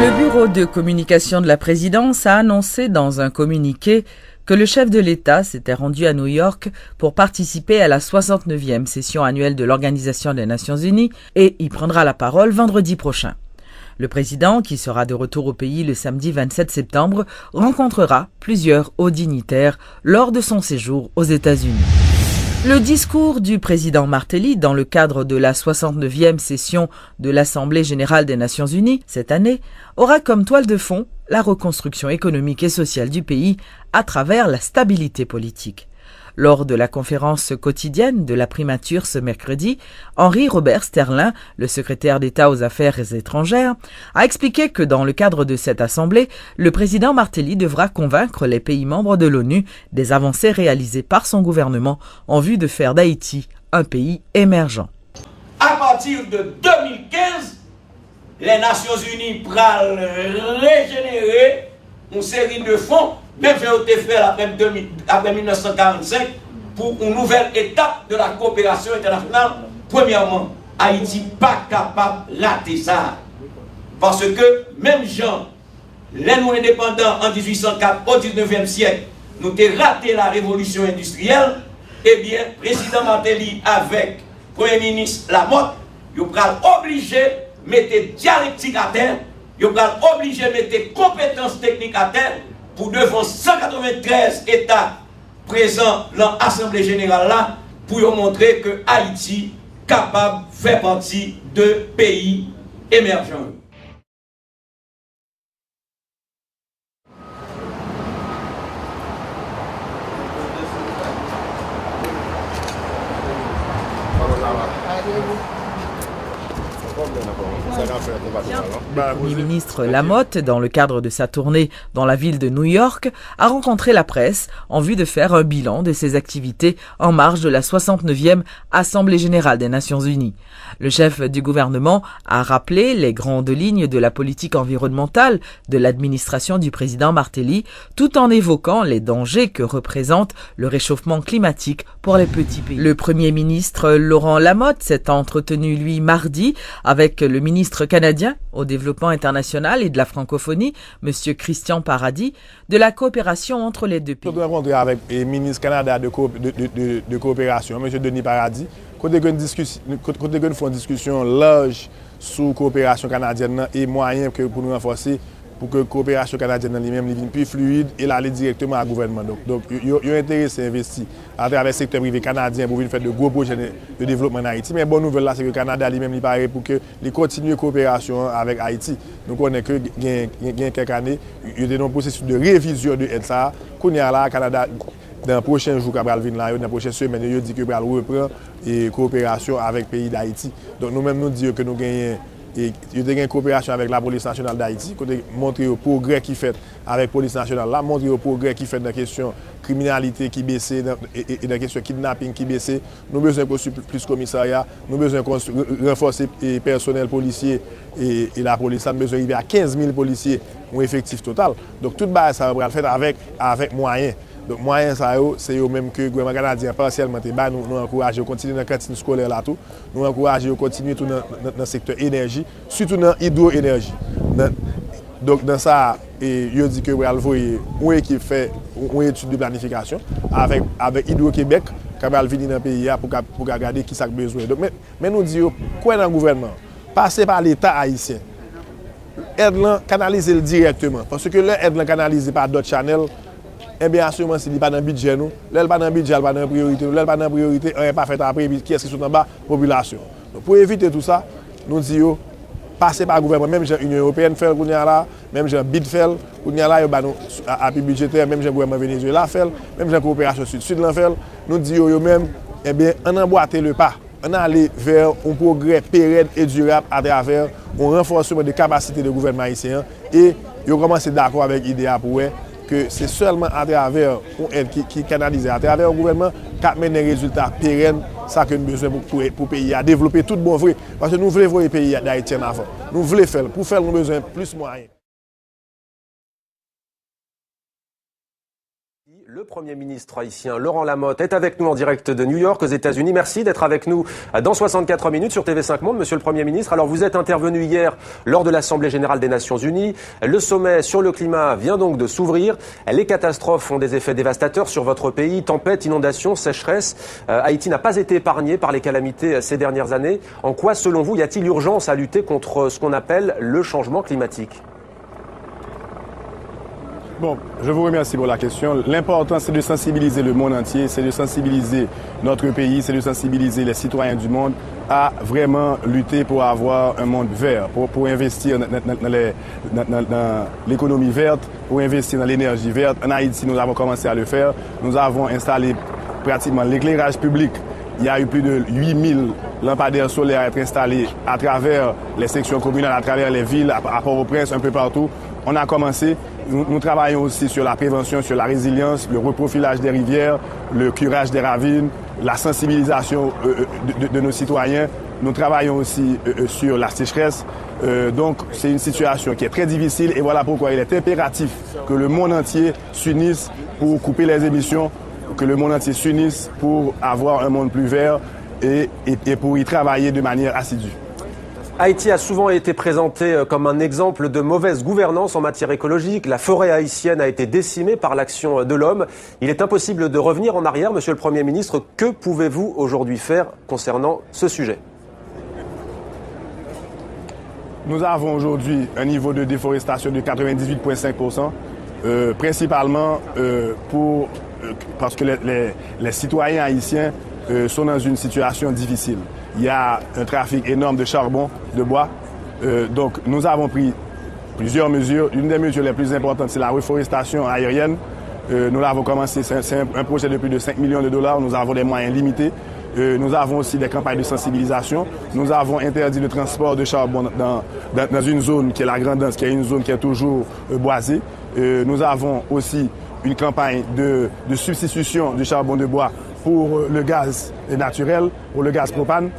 Le bureau de communication de la présidence a annoncé dans un communiqué que le chef de l'État s'était rendu à New York pour participer à la 69e session annuelle de l'Organisation des Nations Unies et y prendra la parole vendredi prochain. Le président, qui sera de retour au pays le samedi 27 septembre, rencontrera plusieurs hauts dignitaires lors de son séjour aux États-Unis. Le discours du président Martelly dans le cadre de la 69e session de l'Assemblée générale des Nations unies cette année aura comme toile de fond la reconstruction économique et sociale du pays à travers la stabilité politique. Lors de la conférence quotidienne de la primature ce mercredi, Henri Robert Sterlin, le secrétaire d'État aux Affaires étrangères, a expliqué que dans le cadre de cette assemblée, le président Martelly devra convaincre les pays membres de l'ONU des avancées réalisées par son gouvernement en vue de faire d'Haïti un pays émergent. À partir de 2015, les Nations Unies pourront régénérer une série de fonds, même si on fait après 1945, pour une nouvelle étape de la coopération internationale. Premièrement, Haïti n'est pas capable de rater ça. Parce que même gens, les nous indépendants en 1804 au 19e siècle, nous avons raté la révolution industrielle, eh bien, président Martelly avec Premier ministre Lamotte, ils sont obligés de mettre dialectique à terre, ils sont obligés de mettre compétences techniques à terre pour devant 193 États présents dans l'Assemblée générale là, pour montrer que Haïti est capable de faire partie de pays émergents. Le Premier ministre Lamotte, dans le cadre de sa tournée dans la ville de New York, a rencontré la presse en vue de faire un bilan de ses activités en marge de la 69e Assemblée générale des Nations unies. Le chef du gouvernement a rappelé les grandes lignes de la politique environnementale de l'administration du président Martelly, tout en évoquant les dangers que représente le réchauffement climatique pour les petits pays. Le Premier ministre Laurent Lamotte s'est entretenu, lui, mardi, avec le ministre canadien au développement international et de la francophonie, M. Christian Paradis, de la coopération entre les deux pays. Je suis rencontré avec le ministre canadien de coopération, M. Denis Paradis, côté que nous faisons une discussion large sur la coopération canadienne et moyens pour nous renforcer pour que la coopération canadienne elle-même devienne plus fluide et aller directement au gouvernement. Donc, ils ont intéressé à investir à travers le secteur privé canadien pour faire de gros projets de développement en Haïti. Mais la bonne nouvelle là, c'est que le Canada lui-même paraît pour que les continue la coopération avec Haïti. Donc, on est que il y a quelques années, il y a un processus de révision de ça. Qu'on y a là, Canada, dans les prochains jours, dans les prochaines semaines, il dit que va reprendre la coopération avec le pays d'Haïti. Donc, nous-mêmes, nous disons que nous gagnons. Et il y a une coopération avec la police nationale d'Haïti, montrer le progrès qui fait avec la police nationale, là, montrer le progrès qui fait dans la question de criminalité qui baisse et dans la question de kidnapping qui baisse. Nous avons besoin de construire plus de commissariats, nous avons besoin de renforcer le personnel policier et la police. Nous avons besoin d'arriver à 15 000 policiers en effectif total. Donc tout ça va être fait avec moyens. Donc, moyen ça c'est eux même que le gouvernement canadien partiellement nous encourageons à continuer dans la cantine scolaire là tout. Nous encourageons à continuer tout dans le secteur énergie, surtout dans l'hydroénergie. Donc dans ça, il dit que vous allez une équipe fait une étude de planification avec Hydro-Québec qui va venir dans le pays pour regarder qui ça a besoin. Donc, mais nous disons quoi dans le gouvernement? Passer par l'État haïtien. Aide canaliser directement. Parce que l'aide canalisée par d'autres channels. Eh bien, assurément, s'il n'est pas dans le budget, nous, là, il n'est pas dans le budget, il n'est pas dans la priorité, là, il n'est pas dans la priorité, on n'est pas fait après, qui est-ce qui sont en bas, population. Donc, pour éviter tout ça, nous disons, passer par le gouvernement, même l'Union européenne fait, même le BID fait, appui budgétaire, même le gouvernement Venezuela fait, même la coopération sud-sud fait, nous disons, même, eh bien, on emboîte le pas. On allé vers un progrès pérenne et durable à travers un renforcement des capacités du gouvernement haïtien et ils ont commencé d'accord avec l'IDEA pour que c'est seulement à travers une aide qui canalise à travers le gouvernement qui mène des résultats pérennes, ça que nous avons besoin pour le pays à développer tout bon vrai. Parce que nous voulons voir le pays d'Haïti en avant. Nous voulons faire. Pour faire, nous avons besoin de plus de moyens. Le Premier ministre haïtien Laurent Lamotte est avec nous en direct de New York aux États-Unis. Merci d'être avec nous dans 64 minutes sur TV5 Monde, Monsieur le Premier ministre. Alors vous êtes intervenu hier lors de l'Assemblée générale des Nations Unies. Le sommet sur le climat vient donc de s'ouvrir. Les catastrophes ont des effets dévastateurs sur votre pays. Tempêtes, inondations, sécheresses. Haïti n'a pas été épargné par les calamités ces dernières années. En quoi, selon vous, y a-t-il urgence à lutter contre ce qu'on appelle le changement climatique ? Bon, je vous remercie pour la question. L'important, c'est de sensibiliser le monde entier, c'est de sensibiliser notre pays, c'est de sensibiliser les citoyens du monde à vraiment lutter pour avoir un monde vert, pour investir dans l'économie verte, pour investir dans l'énergie verte. En Haïti, nous avons commencé à le faire. Nous avons installé pratiquement l'éclairage public. Il y a eu plus de 8000 lampadaires solaires à être installés à travers les sections communales, à travers les villes, à Port-au-Prince, un peu partout. On a commencé. Nous travaillons aussi sur la prévention, sur la résilience, le reprofilage des rivières, le curage des ravines, la sensibilisation de nos citoyens. Nous travaillons aussi sur la sécheresse. Donc, c'est une situation qui est très difficile et voilà pourquoi il est impératif que le monde entier s'unisse pour couper les émissions, que le monde entier s'unisse pour avoir un monde plus vert et pour y travailler de manière assidue. Haïti a souvent été présenté comme un exemple de mauvaise gouvernance en matière écologique. La forêt haïtienne a été décimée par l'action de l'homme. Il est impossible de revenir en arrière, Monsieur le Premier ministre. Que pouvez-vous aujourd'hui faire concernant ce sujet ? Nous avons aujourd'hui un niveau de déforestation de 98,5%, principalement parce que les citoyens haïtiens sont dans une situation difficile. Il y a un trafic énorme de charbon, de bois. Donc, nous avons pris plusieurs mesures. Une des mesures les plus importantes, c'est la reforestation aérienne. Nous l'avons commencé, c'est un projet de plus de 5 millions de dollars. Nous avons des moyens limités. Nous avons aussi des campagnes de sensibilisation. Nous avons interdit le transport de charbon dans une zone qui est la Grande Anse, qui est une zone qui est toujours boisée. Nous avons aussi une campagne de substitution du charbon de bois pour le gaz naturel, pour le gaz propane.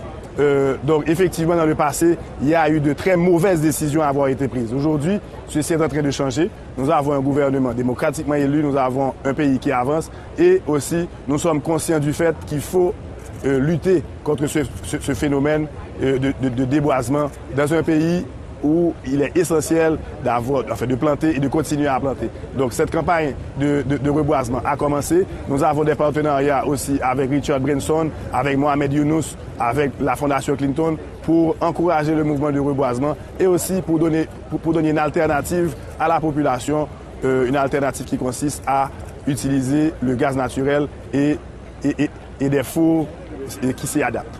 Donc effectivement, dans le passé, il y a eu de très mauvaises décisions à avoir été prises. Aujourd'hui, ceci est en train de changer. Nous avons un gouvernement démocratiquement élu, nous avons un pays qui avance et aussi nous sommes conscients du fait qu'il faut lutter contre ce phénomène de déboisement dans un pays où il est essentiel de planter et de continuer à planter. Donc cette campagne de reboisement a commencé. Nous avons des partenariats aussi avec Richard Branson, avec Mohamed Younous, avec la Fondation Clinton pour encourager le mouvement de reboisement et aussi pour donner une alternative à la population, une alternative qui consiste à utiliser le gaz naturel et des fours qui s'y adaptent.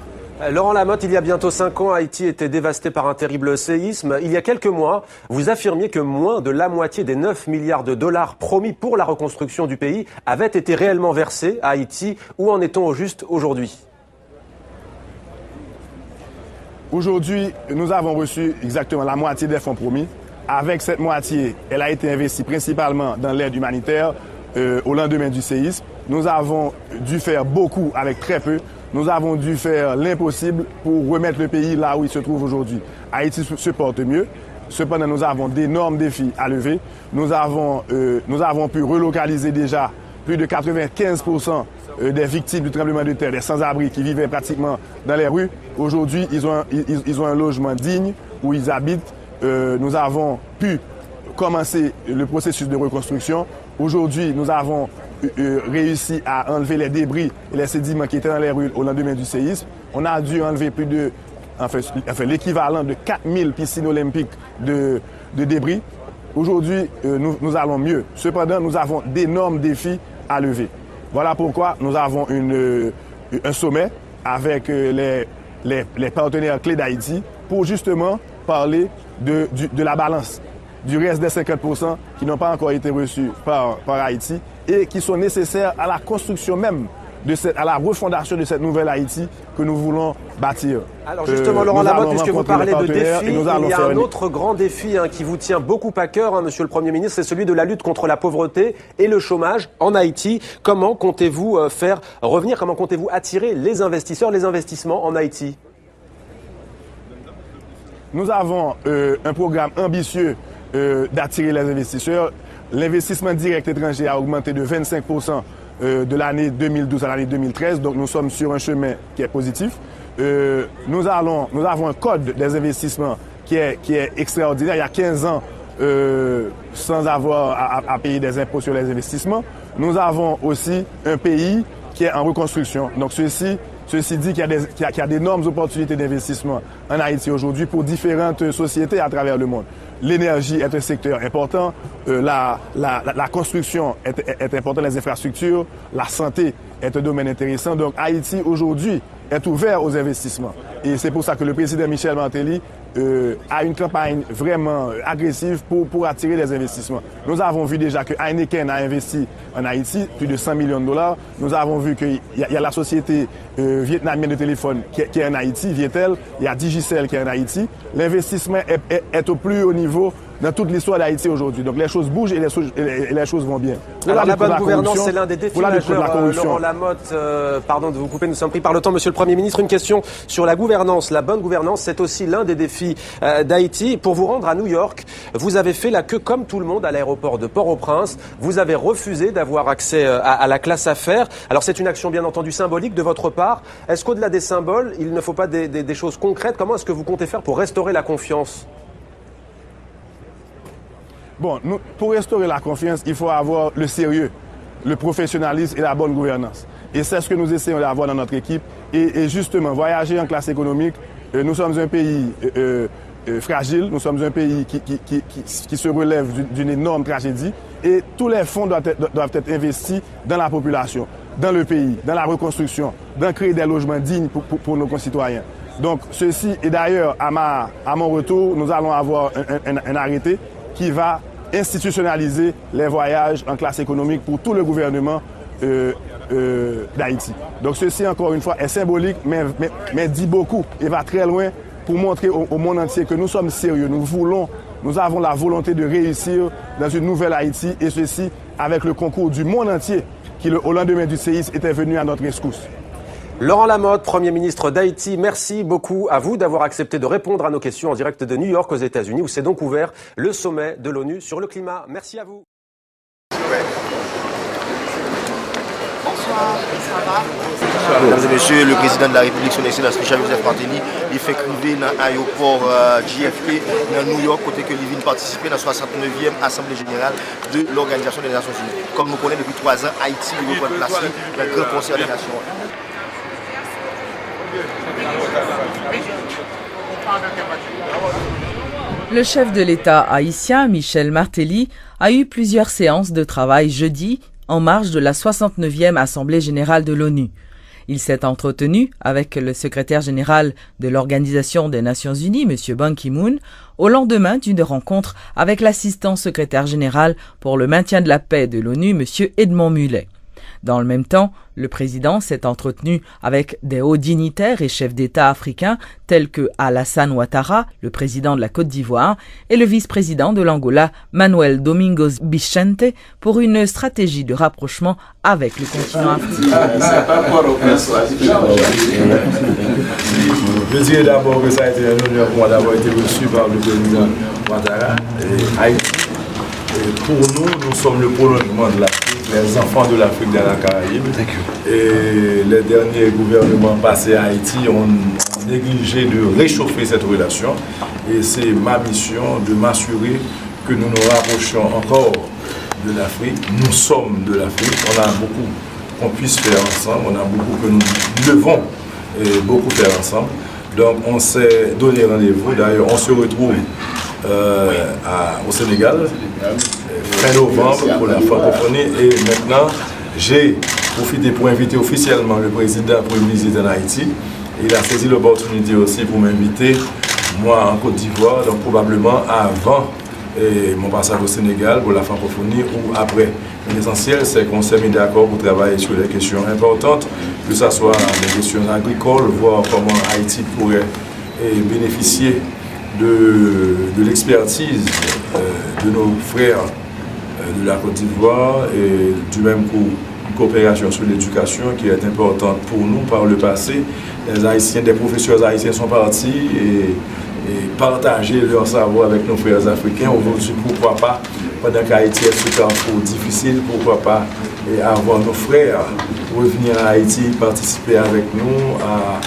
Laurent Lamotte, il y a bientôt 5 ans, Haïti était dévasté par un terrible séisme. Il y a quelques mois, vous affirmiez que moins de la moitié des 9 milliards de dollars promis pour la reconstruction du pays avaient été réellement versés à Haïti. Où en est-on au juste aujourd'hui ? Aujourd'hui, nous avons reçu exactement la moitié des fonds promis. Avec cette moitié, elle a été investie principalement dans l'aide humanitaire au lendemain du séisme. Nous avons dû faire beaucoup avec très peu. Nous avons dû faire l'impossible pour remettre le pays là où il se trouve aujourd'hui. Haïti se porte mieux. Cependant, nous avons d'énormes défis à lever. Nous avons pu relocaliser déjà plus de 95% des victimes du tremblement de terre, des sans-abri qui vivaient pratiquement dans les rues. Aujourd'hui, ils ont un logement digne où ils habitent. Nous avons pu commencer le processus de reconstruction. Aujourd'hui, nous avons réussi à enlever les débris et les sédiments qui étaient dans les rues au lendemain du séisme. On a dû enlever plus de, l'équivalent de 4000 piscines olympiques de débris. Aujourd'hui, nous allons mieux. Cependant, nous avons d'énormes défis à lever. Voilà pourquoi nous avons un sommet avec les partenaires clés d'Haïti pour justement parler de la balance, du reste des 50% qui n'ont pas encore été reçus par Haïti et qui sont nécessaires à la construction même, à la refondation de cette nouvelle Haïti que nous voulons bâtir. Alors justement, Laurent Lamotte, puisque vous parlez de défis, il y a un autre grand défi qui vous tient beaucoup à cœur, Monsieur le Premier ministre, c'est celui de la lutte contre la pauvreté et le chômage en Haïti. Comment comptez-vous faire revenir, comment comptez-vous attirer les investisseurs, les investissements en Haïti ? Nous avons un programme ambitieux d'attirer les investisseurs. L'investissement direct étranger a augmenté de 25% de l'année 2012 à l'année 2013, donc nous sommes sur un chemin qui est positif. Nous avons un code des investissements qui est extraordinaire. Il y a 15 ans, sans avoir à payer des impôts sur les investissements. Nous avons aussi un pays qui est en reconstruction. Donc ceci dit qu'il y a d'énormes opportunités d'investissement en Haïti aujourd'hui pour différentes sociétés à travers le monde. L'énergie est un secteur important, la construction est importante, les infrastructures, la santé est un domaine intéressant. Donc Haïti aujourd'hui est ouvert aux investissements. Et c'est pour ça que le président Michel Martelly a une campagne vraiment agressive pour attirer des investissements. Nous avons vu déjà que Heineken a investi en Haïti plus de 100 millions de dollars. Nous avons vu qu'il y a la société vietnamienne de téléphone qui est en Haïti, Vietel. Il y a Digicel qui est en Haïti. L'investissement est au plus haut niveau dans toute l'histoire d'Haïti aujourd'hui. Donc les choses bougent et les choses vont bien. Alors la bonne gouvernance, c'est l'un des défis majeurs. Laurent Lamotte, pardon de vous couper, nous sommes pris par le temps. Monsieur le Premier ministre, une question sur la gouvernance. La bonne gouvernance, c'est aussi l'un des défis d'Haïti. Pour vous rendre à New York, vous avez fait la queue comme tout le monde à l'aéroport de Port-au-Prince. Vous avez refusé d'avoir accès à la classe affaires. Alors c'est une action bien entendu symbolique de votre part. Est-ce qu'au-delà des symboles, il ne faut pas des choses concrètes? Comment est-ce que vous comptez faire pour restaurer la confiance? Bon, pour restaurer la confiance, il faut avoir le sérieux, le professionnalisme et la bonne gouvernance. Et c'est ce que nous essayons d'avoir dans notre équipe. Et justement, voyager en classe économique, nous sommes un pays fragile, nous sommes un pays qui se relève d'une énorme tragédie. Et tous les fonds doivent être investis dans la population, dans le pays, dans la reconstruction, dans créer des logements dignes pour nos concitoyens. Donc ceci, et d'ailleurs, à mon retour, nous allons avoir un arrêté qui va institutionnaliser les voyages en classe économique pour tout le gouvernement d'Haïti. Donc ceci, encore une fois, est symbolique, mais dit beaucoup et va très loin pour montrer au monde entier que nous sommes sérieux. Nous avons la volonté de réussir dans une nouvelle Haïti, et ceci avec le concours du monde entier qui, au lendemain du séisme, était venu à notre rescousse. Laurent Lamotte, Premier ministre d'Haïti, merci beaucoup à vous d'avoir accepté de répondre à nos questions en direct de New York aux États-Unis, où s'est donc ouvert le sommet de l'ONU sur le climat. Merci à vous. Bonsoir, ça va? Mesdames et messieurs, le président de la République, son excellence Michel Martelly, il fait criver dans l'aéroport JFK dans New York, côté que il vient participer dans la 69e Assemblée générale de l'Organisation des Nations Unies. Comme nous connaissons depuis 3 ans, Haïti reprend place dans le grand concert des nations. Le chef de l'État haïtien, Michel Martelly, a eu plusieurs séances de travail jeudi en marge de la 69e Assemblée générale de l'ONU. Il s'est entretenu avec le secrétaire général de l'Organisation des Nations Unies, M. Ban Ki-moon, au lendemain d'une rencontre avec l'assistant secrétaire général pour le maintien de la paix de l'ONU, M. Edmond Mullet. Dans le même temps, le président s'est entretenu avec des hauts dignitaires et chefs d'État africains tels que Alassane Ouattara, le président de la Côte d'Ivoire, et le vice-président de l'Angola, Manuel Domingos Bichente, pour une stratégie de rapprochement avec le continent africain. Je dirais d'abord que ça a été un honneur pour moi d'avoir été reçu par le président Ouattara et Haïti. Et pour nous, nous sommes le prolongement de l'Afrique, les enfants de l'Afrique dans la Caraïbe. Et les derniers gouvernements passés à Haïti ont négligé de réchauffer cette relation. Et c'est ma mission de m'assurer que nous nous rapprochons encore de l'Afrique. Nous sommes de l'Afrique. On a beaucoup qu'on puisse faire ensemble. On a beaucoup que nous devons beaucoup faire ensemble. Donc on s'est donné rendez-vous. D'ailleurs, on se retrouve au Sénégal, fin novembre pour la francophonie, et maintenant j'ai profité pour inviter officiellement le président pour une visite en Haïti. Il a saisi l'opportunité aussi pour m'inviter, moi en Côte d'Ivoire, donc probablement avant mon passage au Sénégal pour la francophonie ou après. Mais l'essentiel, c'est qu'on s'est mis d'accord pour travailler sur des questions importantes, que ce soit des questions agricoles, voir comment Haïti pourrait bénéficier de l'expertise de nos frères de la Côte d'Ivoire, et du même coup une coopération sur l'éducation qui est importante pour nous. Par le passé, les Haïtiens, des professeurs haïtiens sont partis et partager leur savoir avec nos frères africains. Aujourd'hui, pourquoi pas pendant qu'Haïti est sous temps difficile, pourquoi pas avoir nos frères revenir à Haïti, participer avec nous à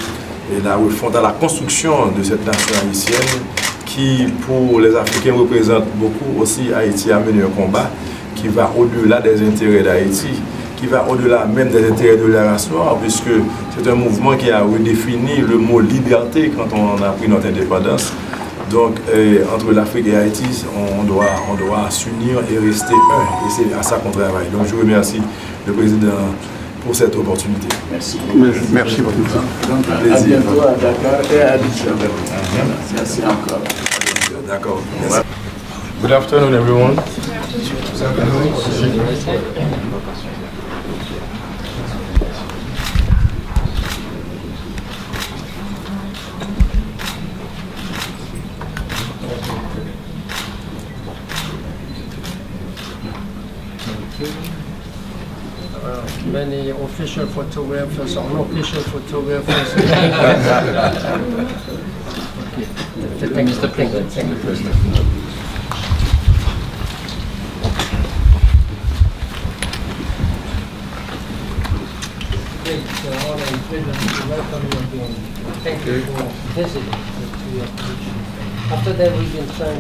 la construction de cette nation haïtienne qui, pour les Africains, représente beaucoup aussi. Haïti a mené un combat qui va au-delà des intérêts d'Haïti, qui va au-delà même des intérêts de la race noire, puisque c'est un mouvement qui a redéfini le mot liberté quand on a pris notre indépendance. Donc, entre l'Afrique et Haïti, on doit s'unir et rester un. Et c'est à ça qu'on travaille. Donc, je remercie le président pour cette opportunité. Merci. Merci beaucoup. Donc, à bientôt à Dakar et à Addis Abeba. Merci encore. D'accord. Good afternoon, everyone. Many official photographers or unofficial photographers. Okay. Thank Mr. President. Thank you, President. Thank you for visiting. After that, we can sign.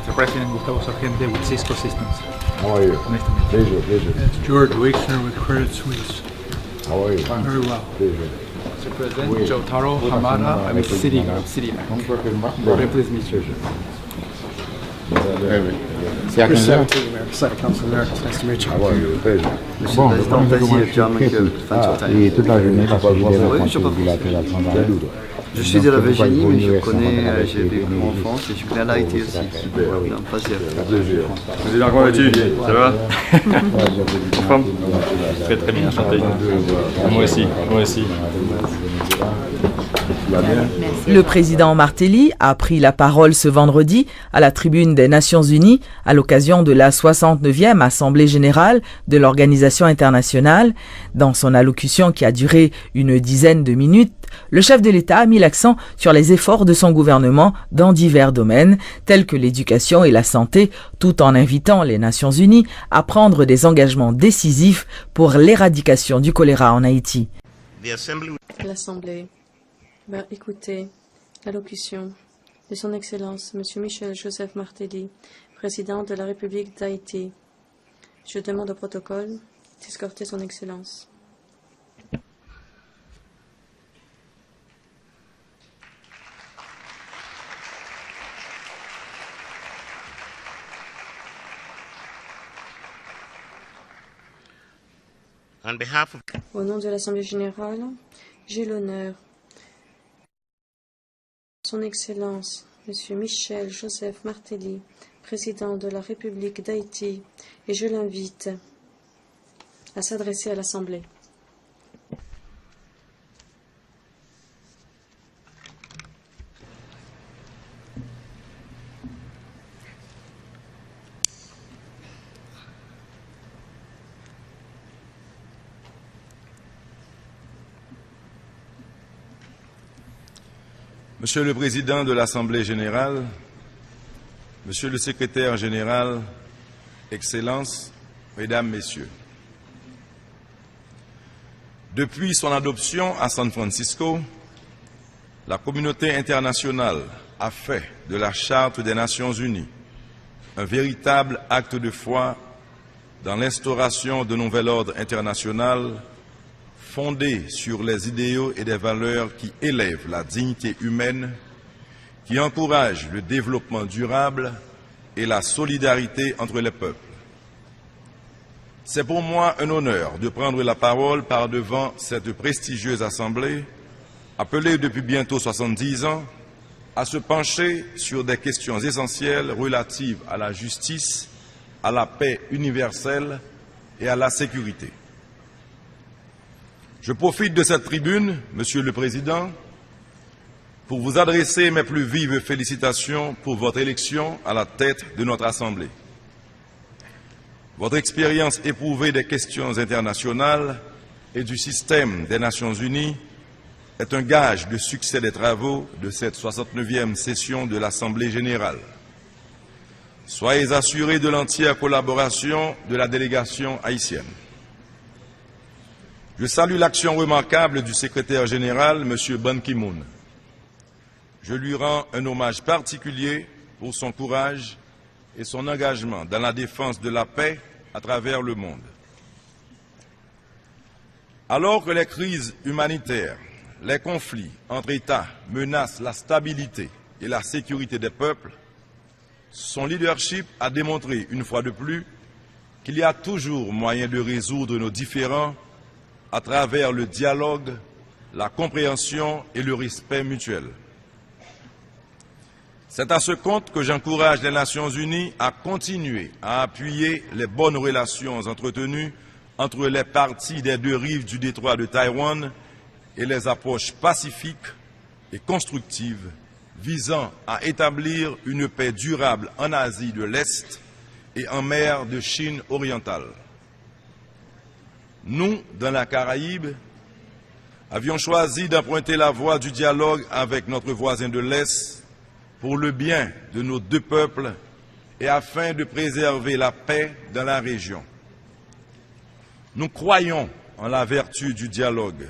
Mr. President, Gustavo Sargente with Cisco Systems. How are you? Nice to meet you. Pleasure. It's George Weixner with Credit Suisse. How are you? Very well. Pleasure. Mr. President, Jotaro Hamada, I'm with Citibank. Very pleased to meet you. C'est à 15h? Nice to meet you. How are you? Pleasure. Bon, Et toute la journée, parce que j'ai des rencontres bilatérales sans arrêt. Je suis de la Virginie, mais je connais, j'ai vécu en France et je connais l'Haïti aussi. Super. Un plaisir. Président, comment vas-tu? Ça va? Très très bien, chanté. Moi aussi. Le président Martelly a pris la parole ce vendredi à la tribune des Nations Unies à l'occasion de la 69e Assemblée générale de l'Organisation internationale. Dans son allocution qui a duré une dizaine de minutes, le chef de l'État a mis l'accent sur les efforts de son gouvernement dans divers domaines, tels que l'éducation et la santé, tout en invitant les Nations Unies à prendre des engagements décisifs pour l'éradication du choléra en Haïti. L'Assemblée va écouter l'allocution de Son Excellence M. Michel Joseph Martelly, président de la République d'Haïti. Je demande au protocole d'escorter Son Excellence. Au nom de l'Assemblée générale, j'ai l'honneur, Son Excellence, M. Michel Joseph Martelly, président de la République d'Haïti, et je l'invite à s'adresser à l'Assemblée. Monsieur le Président de l'Assemblée générale, Monsieur le Secrétaire général, Excellences, Mesdames, Messieurs. Depuis son adoption à San Francisco, la communauté internationale a fait de la Charte des Nations Unies un véritable acte de foi dans l'instauration d'un nouvel ordre international fondé sur les idéaux et des valeurs qui élèvent la dignité humaine, qui encouragent le développement durable et la solidarité entre les peuples. C'est pour moi un honneur de prendre la parole par devant cette prestigieuse assemblée, appelée depuis bientôt 70 ans, à se pencher sur des questions essentielles relatives à la justice, à la paix universelle et à la sécurité. Je profite de cette tribune, Monsieur le Président, pour vous adresser mes plus vives félicitations pour votre élection à la tête de notre Assemblée. Votre expérience éprouvée des questions internationales et du système des Nations Unies est un gage de succès des travaux de cette 69e session de l'Assemblée générale. Soyez assurés de l'entière collaboration de la délégation haïtienne. Je salue l'action remarquable du secrétaire général, M. Ban Ki-moon. Je lui rends un hommage particulier pour son courage et son engagement dans la défense de la paix à travers le monde. Alors que les crises humanitaires, les conflits entre États menacent la stabilité et la sécurité des peuples, son leadership a démontré une fois de plus qu'il y a toujours moyen de résoudre nos différends à travers le dialogue, la compréhension et le respect mutuel. C'est à ce compte que j'encourage les Nations Unies à continuer à appuyer les bonnes relations entretenues entre les parties des deux rives du détroit de Taïwan et les approches pacifiques et constructives visant à établir une paix durable en Asie de l'Est et en mer de Chine orientale. Nous, dans la Caraïbe, avions choisi d'emprunter la voie du dialogue avec notre voisin de l'Est pour le bien de nos deux peuples et afin de préserver la paix dans la région. Nous croyons en la vertu du dialogue.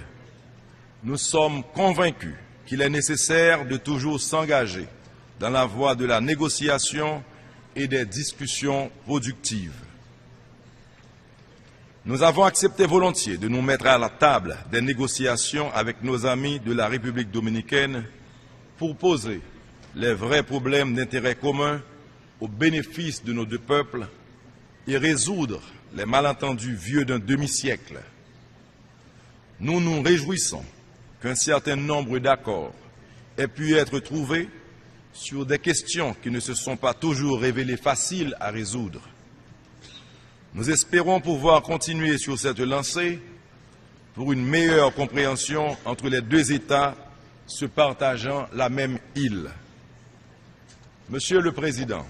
Nous sommes convaincus qu'il est nécessaire de toujours s'engager dans la voie de la négociation et des discussions productives. Nous avons accepté volontiers de nous mettre à la table des négociations avec nos amis de la République dominicaine pour poser les vrais problèmes d'intérêt commun au bénéfice de nos deux peuples et résoudre les malentendus vieux d'un demi-siècle. Nous nous réjouissons qu'un certain nombre d'accords aient pu être trouvés sur des questions qui ne se sont pas toujours révélées faciles à résoudre. Nous espérons pouvoir continuer sur cette lancée pour une meilleure compréhension entre les deux États se partageant la même île. Monsieur le Président,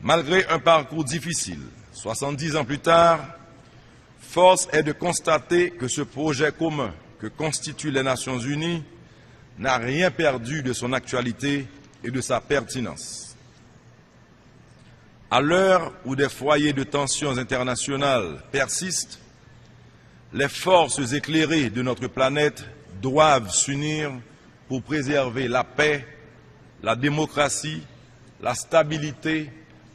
malgré un parcours difficile, 70 ans plus tard, force est de constater que ce projet commun que constituent les Nations Unies n'a rien perdu de son actualité et de sa pertinence. À l'heure où des foyers de tensions internationales persistent, les forces éclairées de notre planète doivent s'unir pour préserver la paix, la démocratie, la stabilité,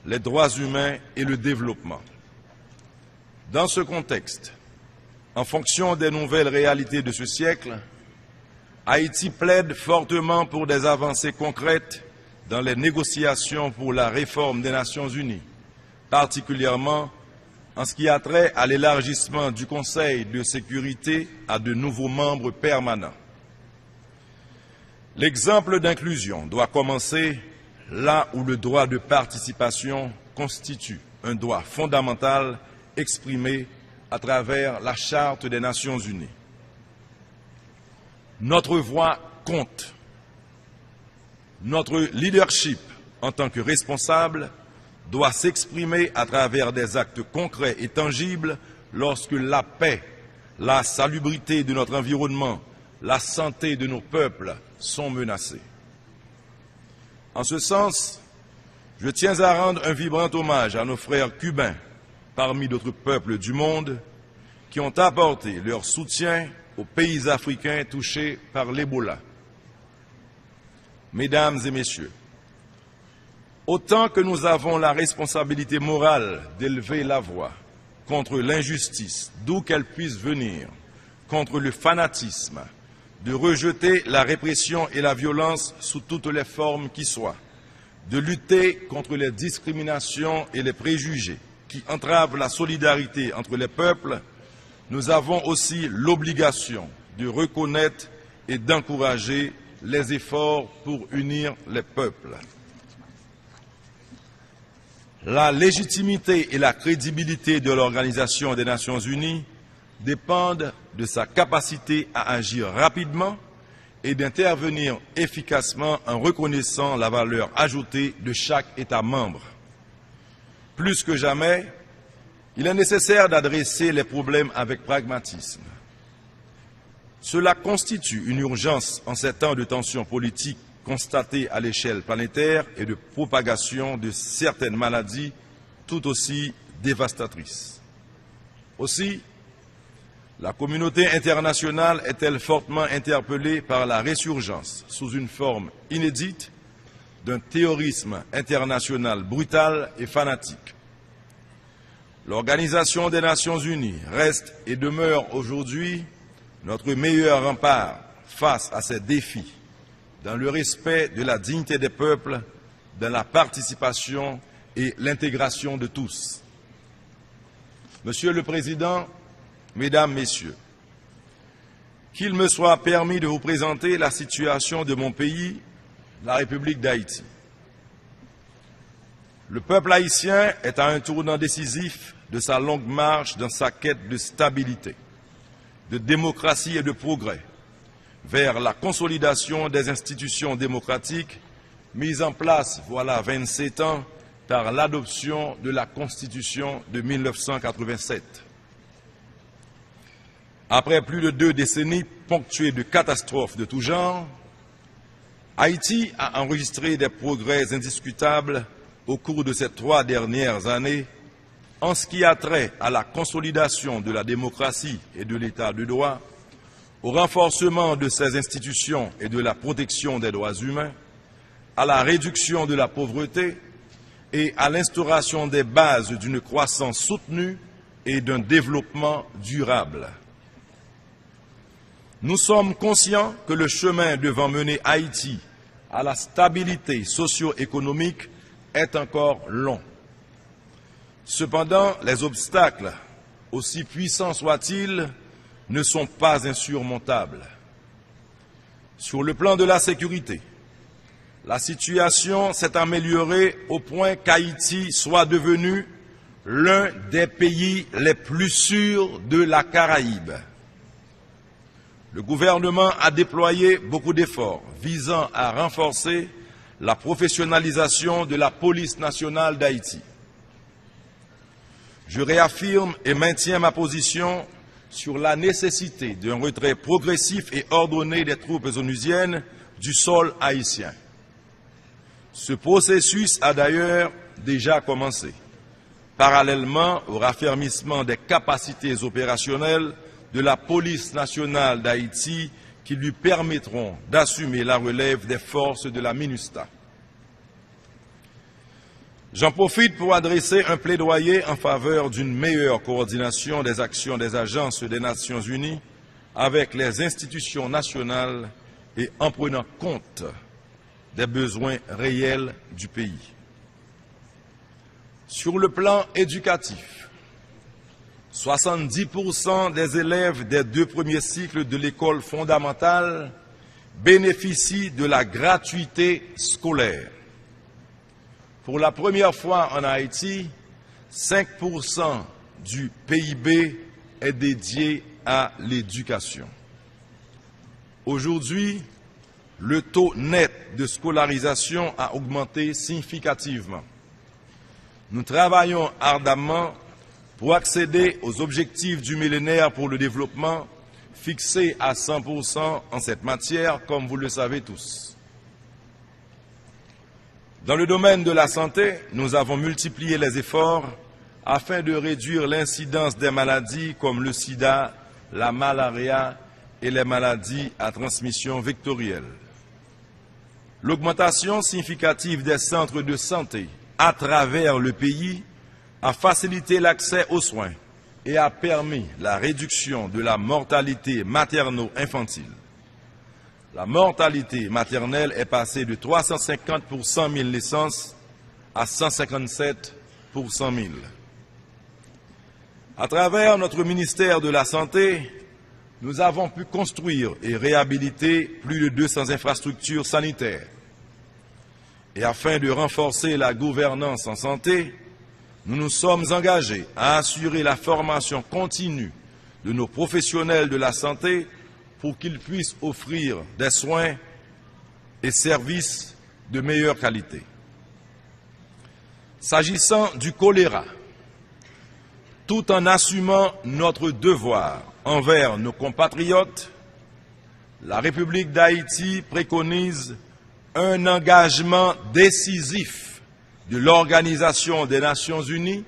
les droits humains et le développement. Dans ce contexte, en fonction des nouvelles réalités de ce siècle, Haïti plaide fortement pour des avancées concrètes dans les négociations pour la réforme des Nations Unies, particulièrement en ce qui a trait à l'élargissement du Conseil de sécurité à de nouveaux membres permanents. L'exemple d'inclusion doit commencer là où le droit de participation constitue un droit fondamental exprimé à travers la Charte des Nations Unies. Notre voix compte. Notre leadership en tant que responsable doit s'exprimer à travers des actes concrets et tangibles lorsque la paix, la salubrité de notre environnement, la santé de nos peuples sont menacés. En ce sens, je tiens à rendre un vibrant hommage à nos frères cubains, parmi d'autres peuples du monde, qui ont apporté leur soutien aux pays africains touchés par l'Ebola. Mesdames et messieurs, autant que nous avons la responsabilité morale d'élever la voix contre l'injustice, d'où qu'elle puisse venir, contre le fanatisme, de rejeter la répression et la violence sous toutes les formes qui soient, de lutter contre les discriminations et les préjugés qui entravent la solidarité entre les peuples, nous avons aussi l'obligation de reconnaître et d'encourager les efforts pour unir les peuples. La légitimité et la crédibilité de l'Organisation des Nations Unies dépendent de sa capacité à agir rapidement et d'intervenir efficacement en reconnaissant la valeur ajoutée de chaque État membre. Plus que jamais, il est nécessaire d'adresser les problèmes avec pragmatisme. Cela constitue une urgence en ces temps de tensions politiques constatées à l'échelle planétaire et de propagation de certaines maladies tout aussi dévastatrices. Aussi, la communauté internationale est-elle fortement interpellée par la résurgence, sous une forme inédite, d'un terrorisme international brutal et fanatique. L'Organisation des Nations Unies reste et demeure aujourd'hui notre meilleur rempart face à ces défis, dans le respect de la dignité des peuples, dans la participation et l'intégration de tous. Monsieur le Président, Mesdames, Messieurs, qu'il me soit permis de vous présenter la situation de mon pays, la République d'Haïti. Le peuple haïtien est à un tournant décisif de sa longue marche dans sa quête de stabilité, de démocratie et de progrès, vers la consolidation des institutions démocratiques mises en place voilà 27 ans par l'adoption de la Constitution de 1987. Après plus de 2 décennies ponctuées de catastrophes de tout genre, Haïti a enregistré des progrès indiscutables au cours de ces 3 dernières années en ce qui a trait à la consolidation de la démocratie et de l'état de droit, au renforcement de ses institutions et de la protection des droits humains, à la réduction de la pauvreté et à l'instauration des bases d'une croissance soutenue et d'un développement durable. Nous sommes conscients que le chemin devant mener Haïti à la stabilité socio-économique est encore long. Cependant, les obstacles, aussi puissants soient-ils, ne sont pas insurmontables. Sur le plan de la sécurité, la situation s'est améliorée au point qu'Haïti soit devenu l'un des pays les plus sûrs de la Caraïbe. Le gouvernement a déployé beaucoup d'efforts visant à renforcer la professionnalisation de la police nationale d'Haïti. Je réaffirme et maintiens ma position sur la nécessité d'un retrait progressif et ordonné des troupes onusiennes du sol haïtien. Ce processus a d'ailleurs déjà commencé, parallèlement au raffermissement des capacités opérationnelles de la police nationale d'Haïti qui lui permettront d'assumer la relève des forces de la MINUSTAH. J'en profite pour adresser un plaidoyer en faveur d'une meilleure coordination des actions des agences des Nations Unies avec les institutions nationales et en prenant compte des besoins réels du pays. Sur le plan éducatif, 70% des élèves des 2 premiers cycles de l'école fondamentale bénéficient de la gratuité scolaire. Pour la première fois en Haïti, 5% du PIB est dédié à l'éducation. Aujourd'hui, le taux net de scolarisation a augmenté significativement. Nous travaillons ardemment pour accéder aux objectifs du millénaire pour le développement fixés à 100% en cette matière, comme vous le savez tous. Dans le domaine de la santé, nous avons multiplié les efforts afin de réduire l'incidence des maladies comme le sida, la malaria et les maladies à transmission vectorielle. L'augmentation significative des centres de santé à travers le pays a facilité l'accès aux soins et a permis la réduction de la mortalité materno-infantile. La mortalité maternelle est passée de 350 pour 100 000 naissances à 157 pour 100 000. À travers notre ministère de la Santé, nous avons pu construire et réhabiliter plus de 200 infrastructures sanitaires. Et afin de renforcer la gouvernance en santé, nous nous sommes engagés à assurer la formation continue de nos professionnels de la santé pour qu'ils puissent offrir des soins et services de meilleure qualité. S'agissant du choléra, tout en assumant notre devoir envers nos compatriotes, la République d'Haïti préconise un engagement décisif de l'Organisation des Nations Unies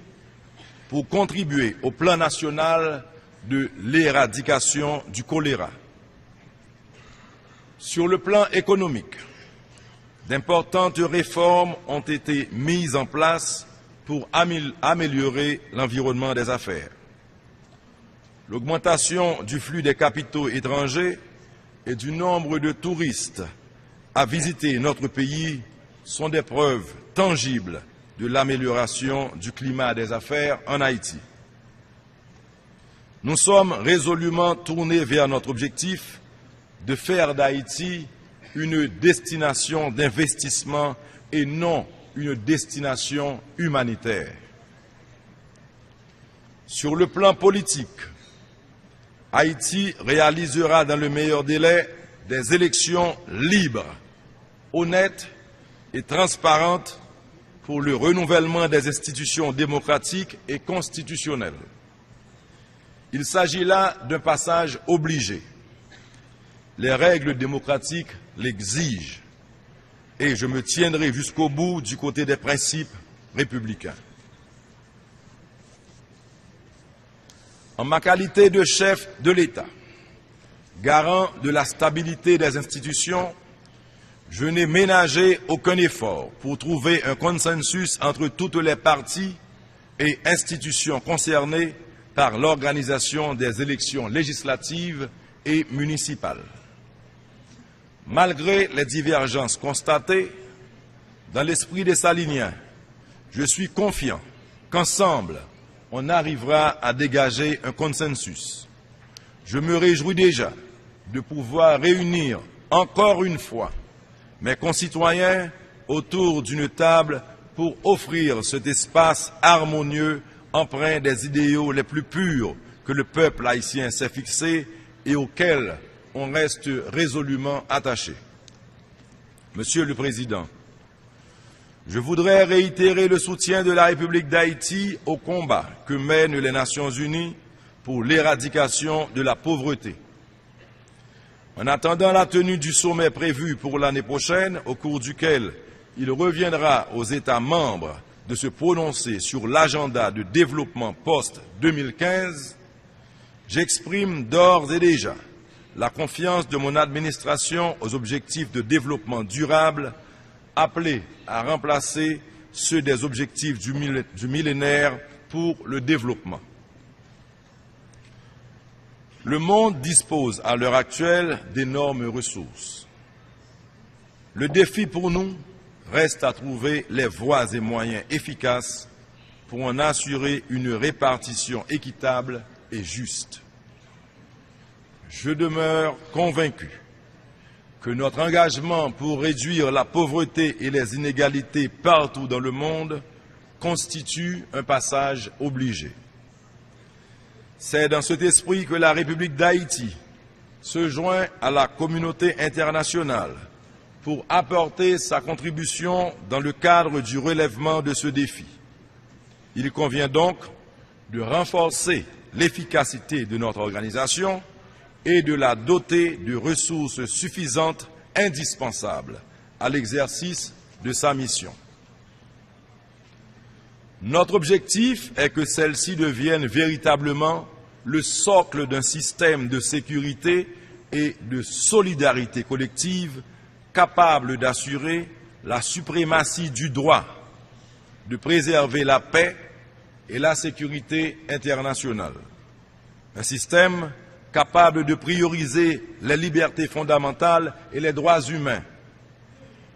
pour contribuer au plan national de l'éradication du choléra. Sur le plan économique, d'importantes réformes ont été mises en place pour améliorer l'environnement des affaires. L'augmentation du flux des capitaux étrangers et du nombre de touristes à visiter notre pays sont des preuves tangibles de l'amélioration du climat des affaires en Haïti. Nous sommes résolument tournés vers notre objectif de faire d'Haïti une destination d'investissement et non une destination humanitaire. Sur le plan politique, Haïti réalisera dans le meilleur délai des élections libres, honnêtes et transparentes pour le renouvellement des institutions démocratiques et constitutionnelles. Il s'agit là d'un passage obligé. Les règles démocratiques l'exigent et je me tiendrai jusqu'au bout du côté des principes républicains. En ma qualité de chef de l'État, garant de la stabilité des institutions, je n'ai ménagé aucun effort pour trouver un consensus entre toutes les parties et institutions concernées par l'organisation des élections législatives et municipales. Malgré les divergences constatées, dans l'esprit des Saliniens, je suis confiant qu'ensemble, on arrivera à dégager un consensus. Je me réjouis déjà de pouvoir réunir encore une fois mes concitoyens autour d'une table pour offrir cet espace harmonieux empreint des idéaux les plus purs que le peuple haïtien s'est fixé et auxquels on reste résolument attaché. Monsieur le Président, je voudrais réitérer le soutien de la République d'Haïti au combat que mènent les Nations Unies pour l'éradication de la pauvreté. En attendant la tenue du sommet prévu pour l'année prochaine, au cours duquel il reviendra aux États membres de se prononcer sur l'agenda de développement post-2015, j'exprime d'ores et déjà la confiance de mon administration aux objectifs de développement durable appelés à remplacer ceux des objectifs du millénaire pour le développement. Le monde dispose à l'heure actuelle d'énormes ressources. Le défi pour nous reste à trouver les voies et moyens efficaces pour en assurer une répartition équitable et juste. Je demeure convaincu que notre engagement pour réduire la pauvreté et les inégalités partout dans le monde constitue un passage obligé. C'est dans cet esprit que la République d'Haïti se joint à la communauté internationale pour apporter sa contribution dans le cadre du relèvement de ce défi. Il convient donc de renforcer l'efficacité de notre organisation et de la doter de ressources suffisantes indispensables à l'exercice de sa mission. Notre objectif est que celle-ci devienne véritablement le socle d'un système de sécurité et de solidarité collective capable d'assurer la suprématie du droit, de préserver la paix et la sécurité internationale. Un système capable de prioriser les libertés fondamentales et les droits humains.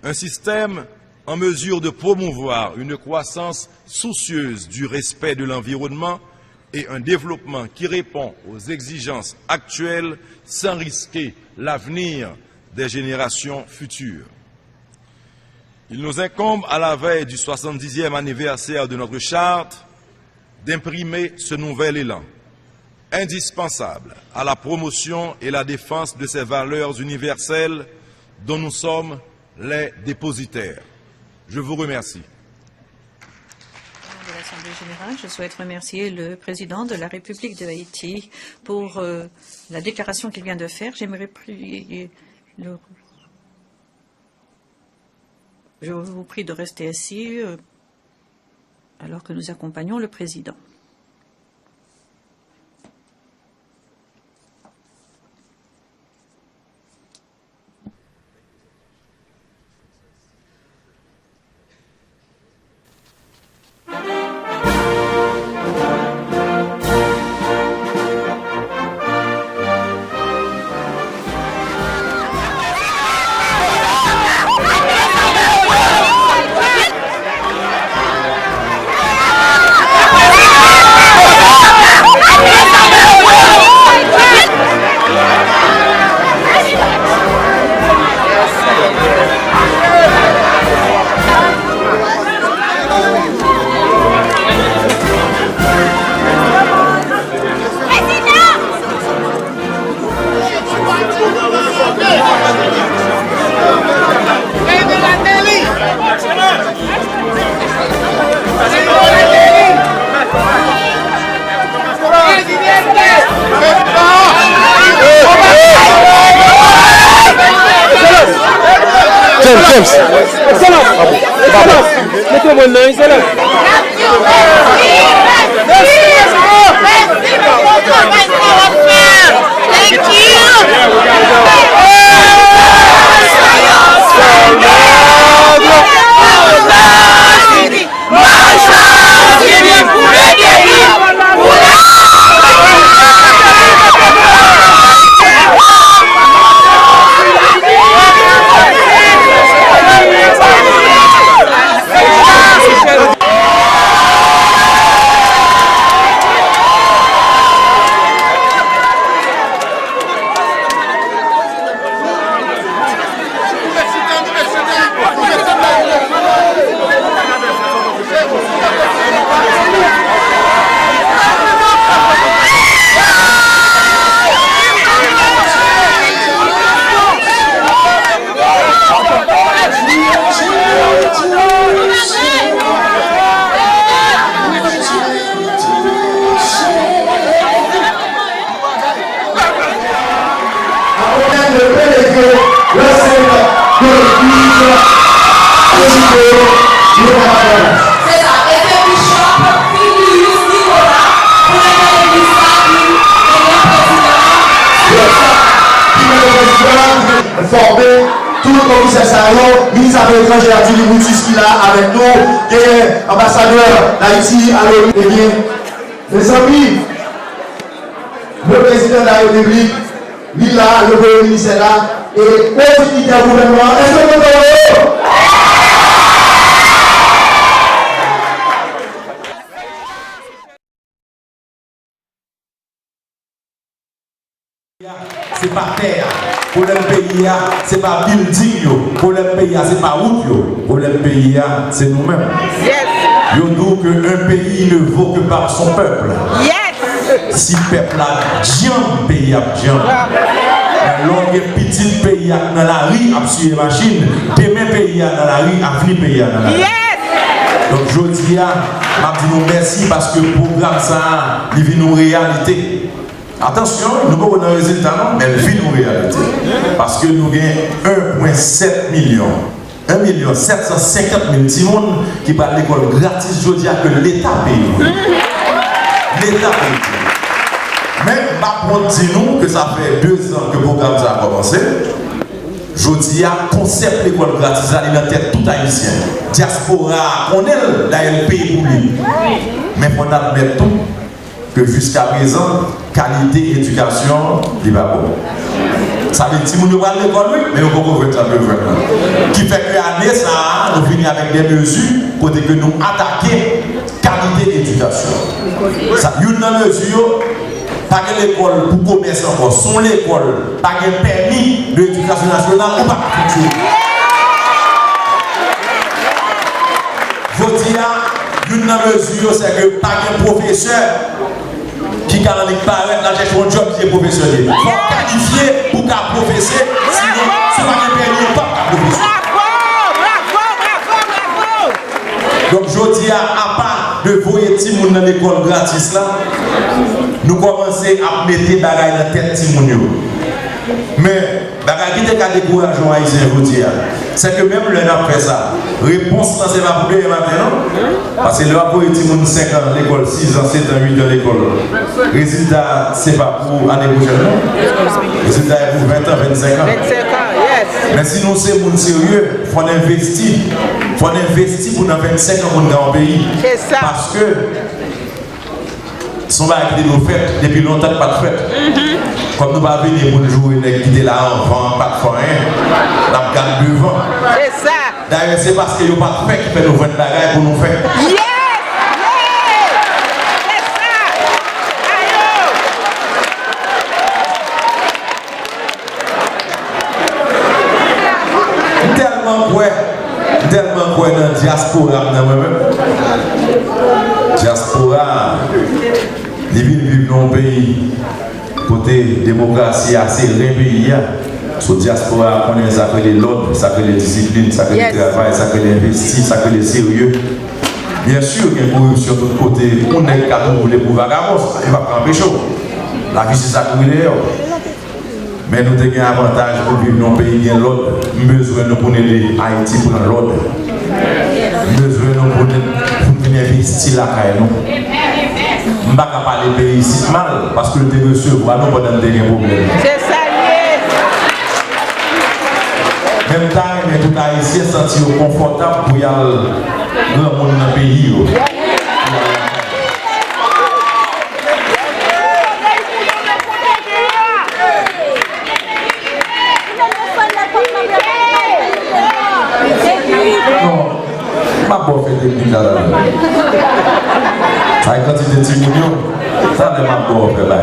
Un système en mesure de promouvoir une croissance soucieuse du respect de l'environnement et un développement qui répond aux exigences actuelles sans risquer l'avenir des générations futures. Il nous incombe, à la veille du 70e anniversaire de notre charte, d'imprimer ce nouvel élan, indispensable à la promotion et la défense de ces valeurs universelles dont nous sommes les dépositaires. Je vous remercie. De l'Assemblée générale, je souhaite remercier le président de la République de Haïti pour la déclaration qu'il vient de faire. J'aimerais prier Je vous prie de rester assis alors que nous accompagnons le président. Former tout le commissaire Sayo, ministre des Affaires étrangères du Liboutis qui est là avec nous, et ambassadeur d'Haïti à l'ONU. Eh bien, mes amis, le président de la République, lui là, le premier ministre est là, et continuité au gouvernement. Est-ce que vous avez c'est pas terre. Pour le pays, c'est pas building. Pour le pays, c'est pas route. Pour le pays, c'est nous-mêmes. Nous disons qu'un pays ne vaut que par son peuple. Si le peuple a le pays a bien. L'on est petit pays dans la rue, a suivi les machines. Demain, pays dans la rue, a fini pays dans la rue. Donc, je dis, je dis merci parce que le programme, ça, il vit nos réalités. Attention, nous avons un résultat, mais elle vit nos réalités. Parce que nous avons 1,7 million. 1 750 000 petits monde qui parlent l'école gratis, je dis que l'État paye. L'État paye. Mais par contre, dis-nous que ça fait 2 ans que le programme a commencé. Je dis à concept l'école gratis, ça est dans la tête tout haïtien. Diaspora, on est la LP pour lui. Mais on admet tout que jusqu'à présent, qualité éducation, il va bon. Ça veut dire que nous allons à l'école, mais nous ne pouvons pas faire ça. Qui fait que l'année, ça, nous finissons avec des mesures pour que nous attaquons qualité d'éducation. Une mesure, pas que l'école pour commerce encore, son l'école, pas que permis de l'éducation nationale ou pas culture. Je dis, une mesure, c'est que pas que professeur qui garantit paraître la gestion de job qui est professeur. Il faut qualifier pour qu'un professeur, sinon, ce n'est pas un permis, pas qu'un professeur. Donc, je dis à part de voyer petit monde dans l'école gratis là, nous commençons à mettre des bagages dans la tête petit monde. Mais bagages qui te découragent en haïtien aujourd'hui, c'est que même le n'a fait ça. Réponse là c'est pas pour le matin. Parce que le rapport petit monde 5 ans à l'école, 6 ans, 7 ans, 8 ans à l'école. Résultat c'est pas pour l'année prochaine. Résultat est pour 20 ans, 25 ans. 25 ans, yes. Mais si nous sommes monde sérieux, il faut investir. Il faut investir pour dans 25 ans dans le pays. C'est ça. Parce que son bail qui nous fait depuis longtemps pas de fête. Comme nous pas venir pour jouer qui était là enfant, pas de foin, n'a pas devant. C'est ça. D'ailleurs c'est parce que y a pas de fête qui fait nous vendre bagages pour nous faire. Yes! Tellement quoi dans la diaspora, diaspora, ils vivent dans un pays côté démocratie assez réveillé. Sur diaspora, on connaît ça que l'ordre, ça que les disciplines, ça que le travail, ça que l'investi, ça que le sérieux. Bien sûr, il y a une corruption de tous côtés. On est qu'à tout rouler pour vagabond, il va prendre pécho. La vie, c'est ça que vous mais nous avons un avantage pour vivre dans un pays qui a l'ordre. Nous avons besoin de connaître Haïti pour l'ordre. Nous avons besoin de venir investir la caille. Je ne vais pas parler de pays ici mal parce que le monsieur ne va pas nous donner des problèmes. C'est ça, même temps, tout Haïtien se sentir confortable pour y aller dans le monde dans le pays. Bon fait technique là. Ça quand tu te dis ça ne m'a pas fait là.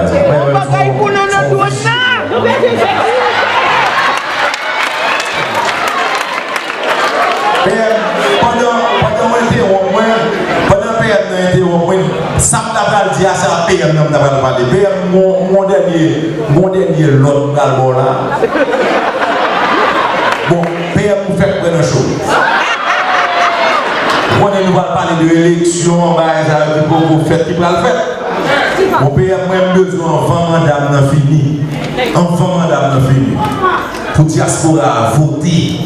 Ça m'a dit à ça PM n'a pas parlé. PM mon dernier l'autre là. Bon, PM vous fait plein de choses. On ne va pas parler de l'élection, pour faire qui va le faire. Mon pays a même besoin d'enfants, madame, n'a fini. Enfants, madame, n'a fini. Pour diaspora, voter.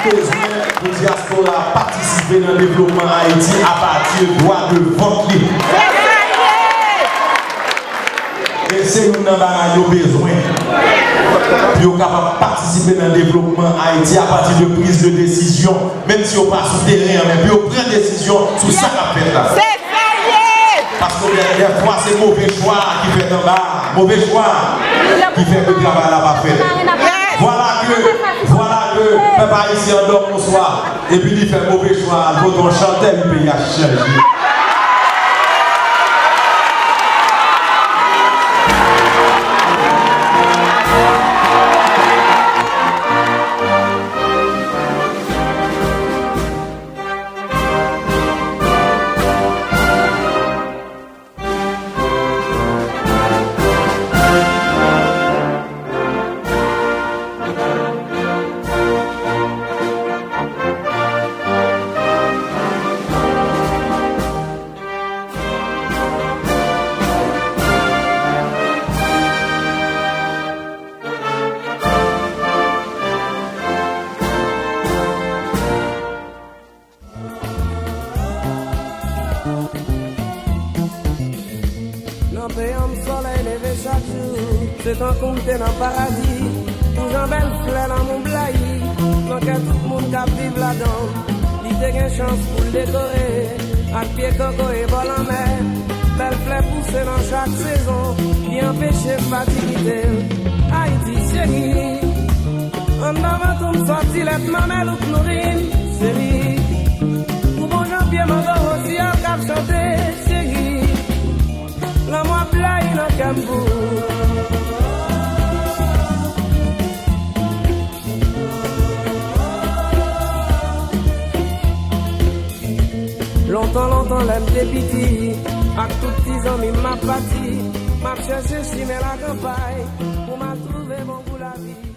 Besoin pour diaspora participer dans le développement Haïti à partir du droit de vote libre. Et c'est nous qui avons besoin pour participer dans le développement Haïti à partir de prise de décision, même si on passe sur le terrain, mais puis on prend des décisions sur ça qu'on fait là. Parce que des fois c'est mauvais choix qui fait en bas, mauvais choix qui fait que le travail n'a pas fait. Voilà que le peuple haïtien dort bonsoir et puis il fait mauvais choix, quand on chantait le pays a changé. C'est un compte dans le paradis, tout un bel fleur dans mon blaï, donc tout le monde qui vit là-dedans, il a une chance pour le décorer, à pied coco et vol en mer, belle fleur poussée dans chaque saison, qui empêche fatiguité. Haïti chérie, en avant tout sorti les mamelles ou nourrines, chérie, pour bon janvier mon aussi à cap chanter, chérie, la moi blaï dans Cambou. Longtemps, l'aime des petits, à tout petits amis m'a parti, m'a cherché si mais la campagne, pour m'a trouvé bon pour la vie.